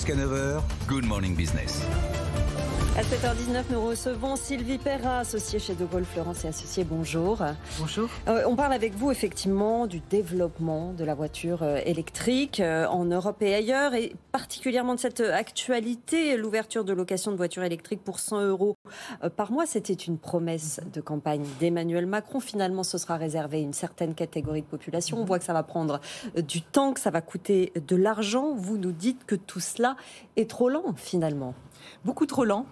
Jusqu'à 9h, Good Morning Business. À 7h19, nous recevons Sylvie Perra, associée chez De Gaulle Fleurance et Associés. Bonjour. Bonjour. On parle avec vous effectivement du développement de la voiture électrique en Europe et ailleurs, et particulièrement de cette actualité, l'ouverture de location de voitures électriques pour 100 € par mois. C'était une promesse de campagne d'Emmanuel Macron. Finalement, ce sera réservé à une certaine catégorie de population. On voit que ça va prendre du temps, que ça va coûter de l'argent. Vous nous dites que tout cela est trop lent finalement. Beaucoup trop lent.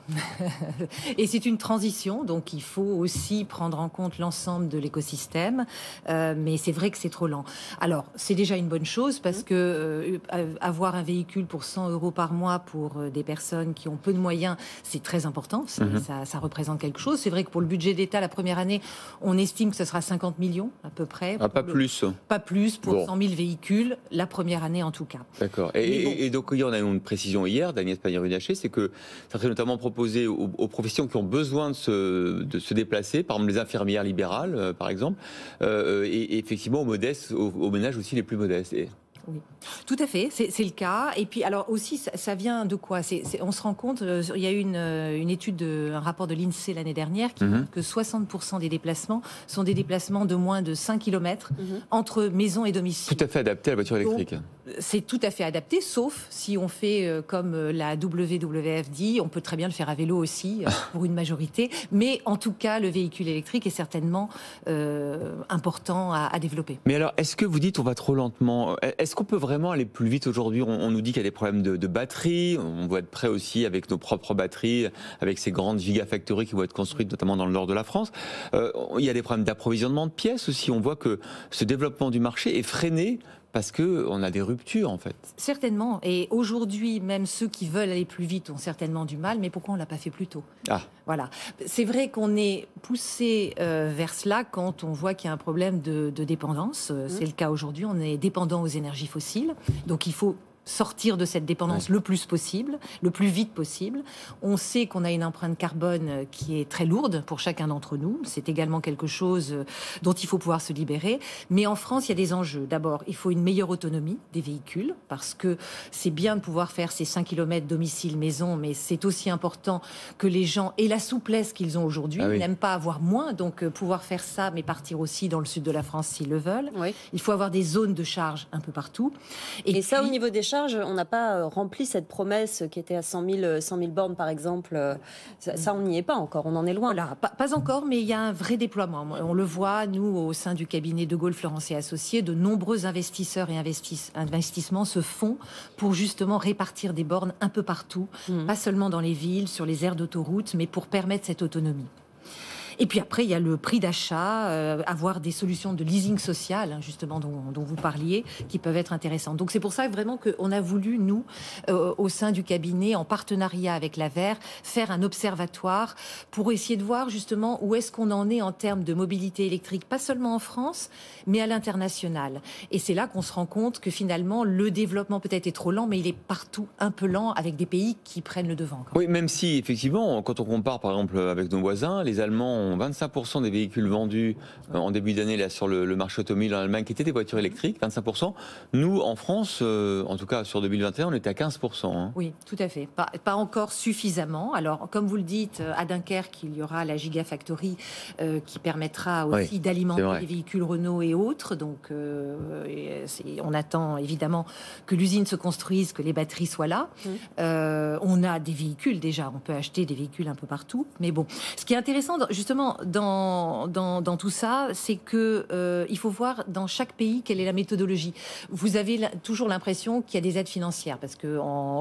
Et c'est une transition, donc il faut aussi prendre en compte l'ensemble de l'écosystème. Mais c'est vrai que c'est trop lent. Alors, c'est déjà une bonne chose parce que avoir un véhicule pour 100 € par mois pour des personnes qui ont peu de moyens, c'est très important. Ça représente quelque chose. C'est vrai que pour le budget d'État, la première année, on estime que ce sera 50 millions à peu près. Ah, pas plus. Pas plus pour 100 000 véhicules, la première année en tout cas. D'accord. Et donc, on a eu une précision hier d'Agnès Pannier-Runacher, c'est que ça serait notamment proposé aux professions qui ont besoin de se déplacer, par exemple les infirmières libérales, par exemple, et effectivement aux modestes, aux ménages aussi les plus modestes. Oui, tout à fait, c'est le cas. Et puis, alors aussi, ça vient de quoi on se rend compte, il y a eu une étude, un rapport de l'INSEE l'année dernière qui montre que 60% des déplacements sont des déplacements de moins de 5 km entre maison et domicile. Tout à fait adapté à la voiture électrique. Donc, c'est tout à fait adapté, sauf si on fait comme la WWF dit, on peut très bien le faire à vélo aussi, pour une majorité. Mais en tout cas, le véhicule électrique est certainement important à développer. Mais alors, est-ce que vous dites on va trop lentement ? Est-ce qu'on peut vraiment aller plus vite aujourd'hui ? On nous dit qu'il y a des problèmes de batterie. On doit être prêt aussi avec nos propres batteries, avec ces grandes gigafactories qui vont être construites notamment dans le nord de la France. Il y a des problèmes d'approvisionnement de pièces aussi. On voit que ce développement du marché est freiné parce qu'on a des ruptures, en fait. Certainement. Et aujourd'hui, même ceux qui veulent aller plus vite ont certainement du mal. Mais pourquoi on ne l'a pas fait plus tôt ? Voilà. C'est vrai qu'on est poussé vers cela quand on voit qu'il y a un problème de dépendance. C'est le cas aujourd'hui. On est dépendant aux énergies fossiles. Donc il faut sortir de cette dépendance le plus possible, le plus vite possible. On sait qu'on a une empreinte carbone qui est très lourde pour chacun d'entre nous. C'est également quelque chose dont il faut pouvoir se libérer. Mais en France, il y a des enjeux. D'abord, il faut une meilleure autonomie des véhicules, parce que c'est bien de pouvoir faire ces 5 km domicile-maison, mais c'est aussi important que les gens aient la souplesse qu'ils ont aujourd'hui. Ils n'aiment pas avoir moins, donc pouvoir faire ça, mais partir aussi dans le sud de la France s'ils le veulent. Il faut avoir des zones de charge un peu partout. Et puis, ça, au niveau des charges, on n'a pas rempli cette promesse qui était à 100 000 bornes, par exemple. Ça, on n'y est pas encore, on en est loin. Voilà, pas encore, mais il y a un vrai déploiement. On le voit, nous, au sein du cabinet De Gaulle Fleurance et Associés, de nombreux investisseurs et investissements se font pour justement répartir des bornes un peu partout, pas seulement dans les villes, sur les aires d'autoroute, mais pour permettre cette autonomie. Et puis après, il y a le prix d'achat, avoir des solutions de leasing social, justement, dont vous parliez, qui peuvent être intéressantes. Donc c'est pour ça vraiment qu'on a voulu, nous, au sein du cabinet, en partenariat avec l'AVER, faire un observatoire pour essayer de voir justement où est-ce qu'on en est en termes de mobilité électrique, pas seulement en France, mais à l'international. Et c'est là qu'on se rend compte que finalement, le développement peut-être est trop lent, mais il est partout un peu lent, avec des pays qui prennent le devant. Oui, même si, effectivement, quand on compare, par exemple, avec nos voisins, les Allemands 25% des véhicules vendus en début d'année là, sur le marché automobile en Allemagne qui étaient des voitures électriques, 25%. Nous, en France, en tout cas sur 2021, on était à 15%. Oui, tout à fait. Pas encore suffisamment. Alors, comme vous le dites, à Dunkerque, il y aura la Gigafactory qui permettra aussi d'alimenter les véhicules Renault et autres. Donc, on attend évidemment que l'usine se construise, que les batteries soient là. On a des véhicules déjà, on peut acheter des véhicules un peu partout. Mais bon, ce qui est intéressant, justement, dans tout ça, c'est que il faut voir dans chaque pays quelle est la méthodologie. Vous avez toujours l'impression qu'il y a des aides financières, parce que,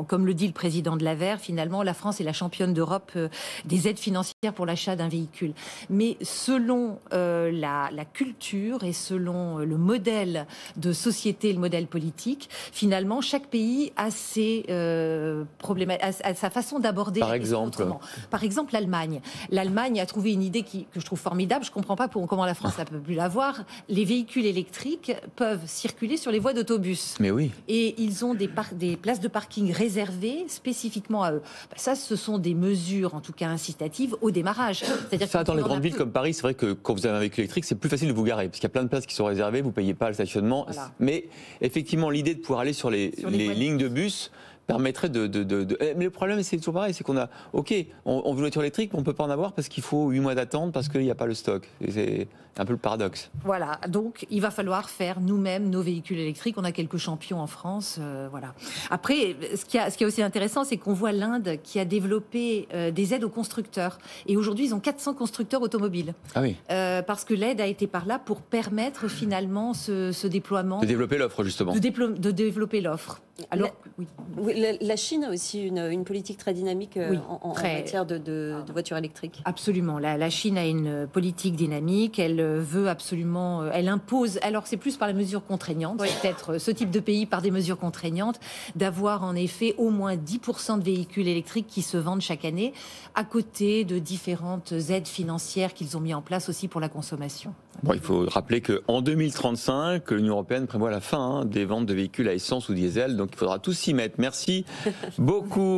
comme le dit le président de l'AVER, finalement, la France est la championne d'Europe des aides financières pour l'achat d'un véhicule. Mais selon la culture et selon le modèle de société, le modèle politique, finalement, chaque pays a ses a sa façon d'aborder. Par exemple, l'Allemagne. L'Allemagne a trouvé une idée que je trouve formidable. Je ne comprends pas comment la France n'a pas pu l'avoir. Les véhicules électriques peuvent circuler sur les voies d'autobus. Mais oui. Et ils ont des places de parking réservées spécifiquement à eux. Ça, ce sont des mesures, en tout cas incitatives, au démarrage. C'est-à-dire ça, dans les grandes villes comme Paris, c'est vrai que quand vous avez un véhicule électrique, c'est plus facile de vous garer, parce qu'il y a plein de places qui sont réservées, vous ne payez pas le stationnement. Voilà. Mais effectivement, l'idée de pouvoir aller sur les lignes de bus permettrait Mais le problème, c'est toujours pareil, c'est qu'on a, on veut une voiture électrique, mais on ne peut pas en avoir parce qu'il faut 8 mois d'attente, parce qu'il n'y a pas le stock. Et c'est un peu le paradoxe. Voilà, donc il va falloir faire nous-mêmes nos véhicules électriques. On a quelques champions en France, voilà. Après, ce qui est aussi intéressant, c'est qu'on voit l'Inde qui a développé des aides aux constructeurs. Et aujourd'hui, ils ont 400 constructeurs automobiles. Ah oui. Parce que l'aide a été par là pour permettre finalement ce déploiement. De développer l'offre, justement. De développer l'offre. Alors, la Chine a aussi une politique très dynamique en matière de voitures électriques. Absolument. La Chine a une politique dynamique. Elle veut absolument... Elle impose... Alors, c'est plus par les mesures contraignantes. Oui. Peut-être ce type de pays, par des mesures contraignantes, d'avoir en effet au moins 10% de véhicules électriques qui se vendent chaque année, à côté de différentes aides financières qu'ils ont mis en place aussi pour la consommation. Bon, il faut rappeler qu'en 2035, l'Union européenne prévoit la fin des ventes de véhicules à essence ou diesel. Donc, il faudra tous s'y mettre. Merci beaucoup.